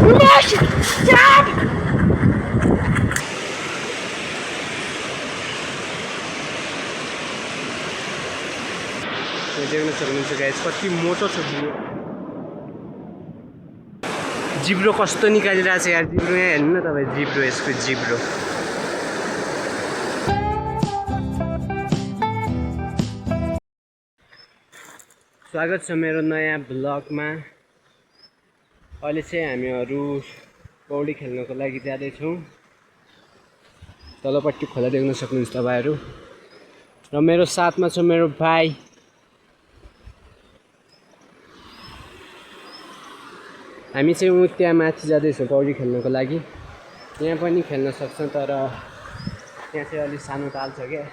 देख्न सक्नुहुन्छ गाइस कति मोटो छ जिब्रो। जिब्रो कस्तो निकालिरहेको छ यार। जिब्रो यहाँ हेर्नु न तपाईँ, जिब्रो, यसको जिब्रो। स्वागत छ मेरो नयाँ ब्लगमा। अहिले चाहिँ हामीहरू पौडी खेल्नको लागि जाँदैछौँ। तलपट्टि खोला देख्न सक्नुहुन्छ तपाईँहरू। र मेरो साथमा छ मेरो भाइ। हामी चाहिँ त्यहाँ माथि जाँदैछौँ पौडी खेल्नको लागि। यहाँ पनि खेल्न सक्छ तर त्यहाँ चाहिँ अलिक सानो ताल छ क्या।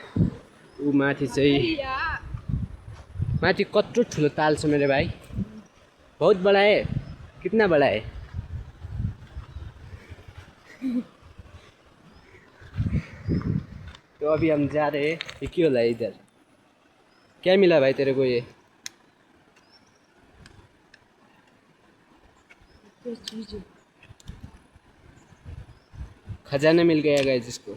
ऊ माथि चाहिँ माथि कत्रो ठुलो ताल छ मेरो भाइ। बहुत बडा है। कितना बडा है? तो अभी हम जा रहे हैं। ये क्यों होला इधर? क्या मिला भाई तेरे को? ये खजाना मिल गया गाइस जिसको।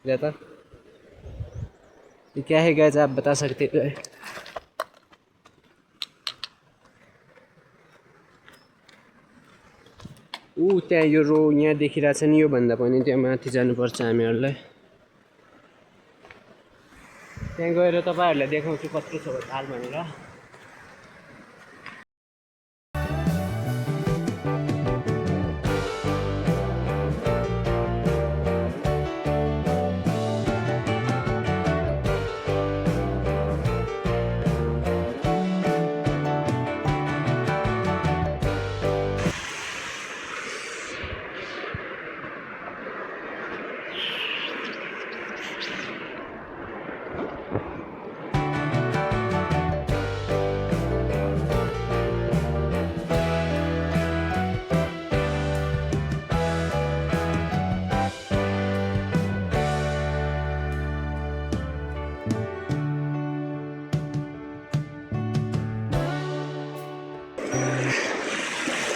जाता ये क्या है गाइस, आप बता सकते हो? त्यहाँ यो रो यहाँ देखिरहेछ नि, यो भन्दा पनि त्यहाँ माथि जानुपर्छ हामीहरूलाई। त्यहाँ गएर तपाईँहरूलाई देखाउँछु कत्रो छ ताल भनेर।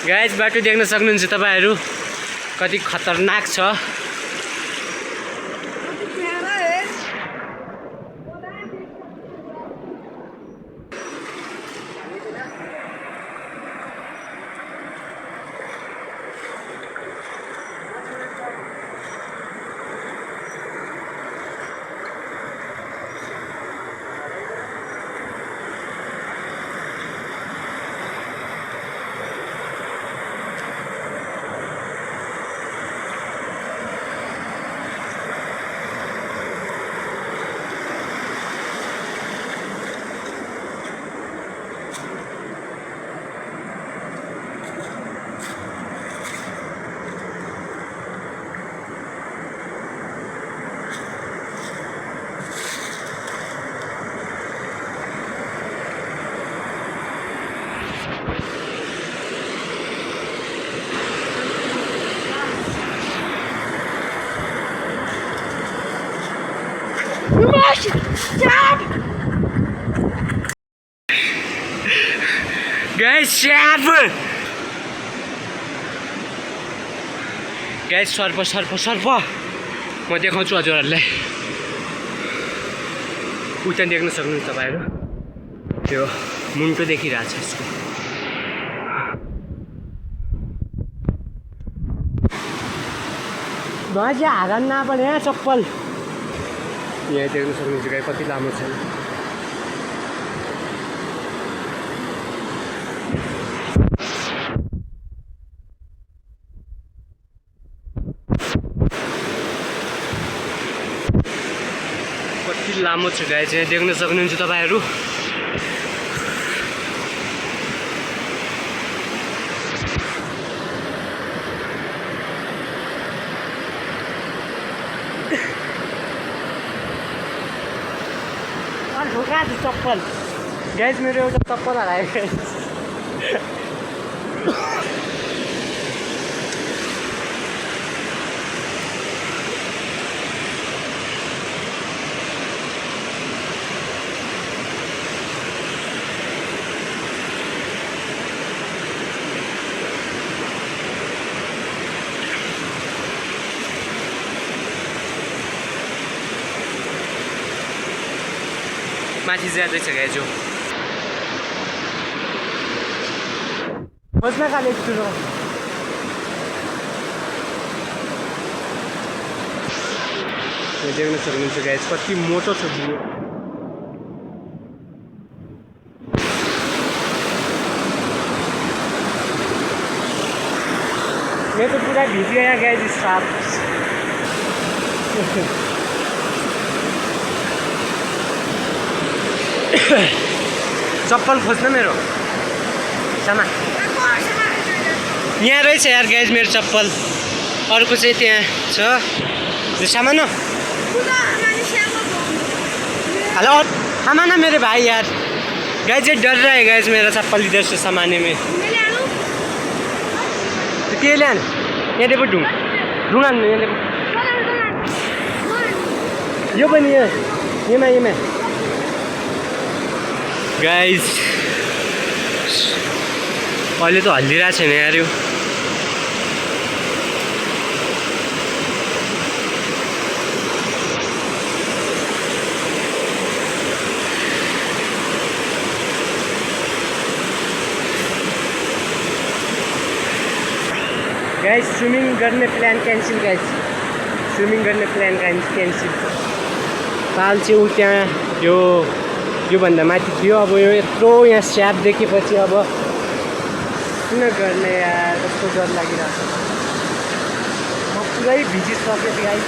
गाइस बाटो देख्न सक्नुहुन्छ तपाईहरू कति खतरनाक छ। गाइस सर्प सर्प सर्प म देखाउँछु हजुरहरूलाई। उता देख्न सक्नुहुन्छ तपाईँहरू, त्यो मुन्टो देखिरहेछ यसको। भाइ हारन नपर्ने यहाँ चप्पल। यहाँ देख्न सक्नुहुन्छ गाई कति लामो छ। कति लामो छ गाई चाहिँ देख्न सक्नुहुन्छ तपाईहरू। कहाँ छ चप्पल? गाइस मेरो एउटा चप्पल हरायो। माथि जाँदैछ गाइज जो खोज्न खाले ठुलो देख्न सक्नुहुन्छ गाइज कति मोटो छ बुढो मैं तो पूरा भीग गया गाइज इस रात चप्पल खोज्न मेरो सामान यहाँ रहेछ यार गाइज मेरो चप्पल अर्को चाहिँ त्यहाँ छ त्यो सामान हो हेलो सामान है मेरे भाई यार गाइज ये डर रहा है गाइज मेरा चप्पल इधर से सामाने में तो के ले यहाँ देखो ढुङ हान्नु यहाँ देखो यो पनि येमा गाइज अहिले त हल्लिरहेको छैन यार यो गाइज स्विमिङ गर्ने प्लान क्यान्सल गाइज स्विमिङ गर्ने प्लान क्यान्सल ताल चाहिँ ऊ त्यहाँ योभन्दा माथि थियो अब यो यत्रो यहाँ स्याप देखेपछि अब किन गर्ने यार कस्तो डर लागिरहेको छ म पुरै भिजिसकेँ गाइज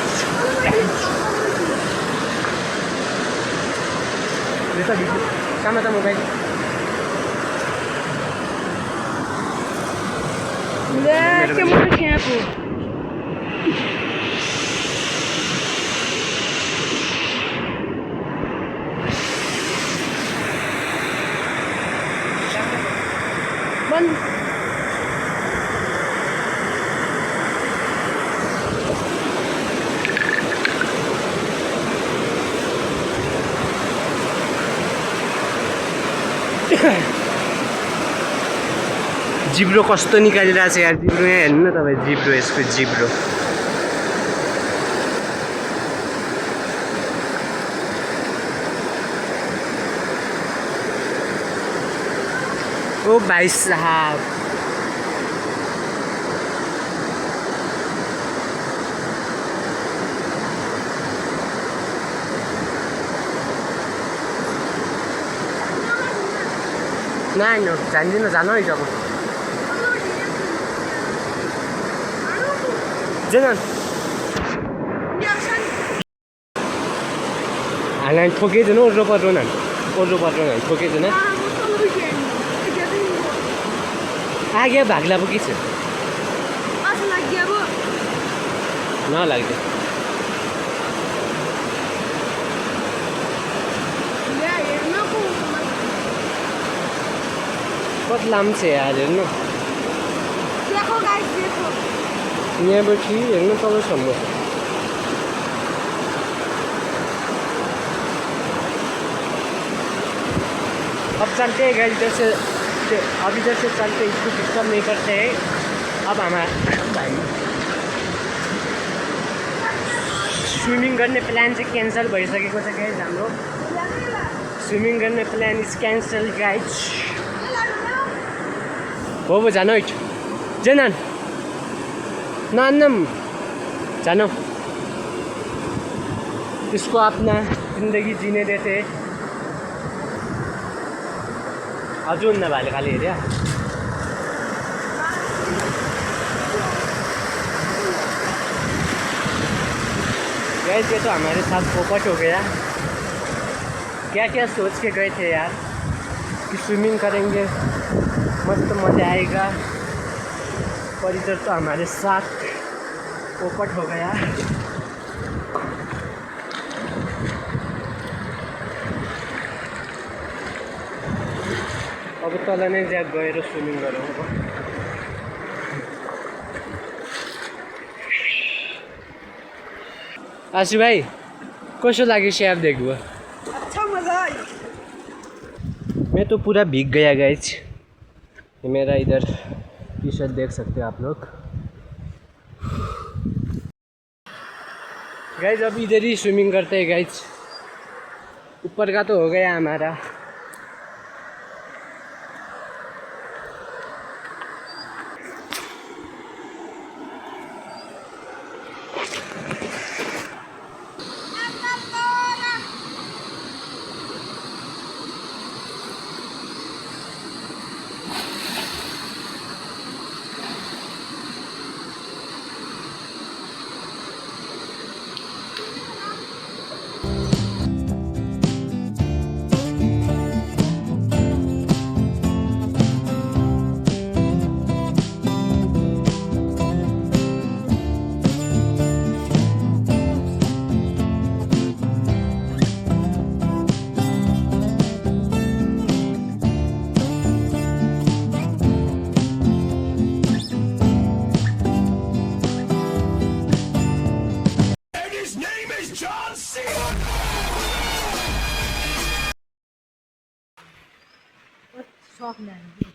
यो त भिजि कहाँ त mobile que muito tempo. Bom. जिब्रो कस्तो निकालिरहेको छ यार जिब्रो यहाँ हेर्नु न तपाईँ जिब्रो यसको जिब्रो ओ भाइ साहब नाइ न जान्दिनँ जानु है जब Jangan. Alan ठोके जन ओर्लो पर्रोनान ठोके जन आगे भाग्ला पो के छ नलाग्यो कति लामो छ यार हेर्नु यहाँबाट हेर्नु तपाईँसम्म अब चलते हैं गाइस इधर से अब इधर से चलते इसको डिस्टर्ब नहीं करते हैं अब हमारा स्विमिङ गर्ने प्लान चाहिँ क्यान्सल भइसकेको छ गाइस हाम्रो स्विमिङ गर्ने प्लान इज क्यान्सल गाइस हो जानु है जेनन नानम जानो इसको अपना जिंदगी जीने देते अजून न भाले खाली हेऱ्या गाइस ये तो हमारे साथ पोपट हो गया क्या क्या सोच के गए थे यार कि स्विमिंग करेंगे मस्त मज़ा आएगा पर इधर तो हमारे साथ पोपट हो गया अब तल नै ज्याक गएर स्विमिङ गरौँ अब आशु भाई कैसा लगे शेप देखो अच्छा मजा आया मैं तो पूरा भीग गया गाइस मेरा इधर टी शर्ट देख सकते हैं आप लोग गाइस अब इधर ही स्विमिंग करते हैं गाइस ऊपर का तो हो गया हमारा। Soft man.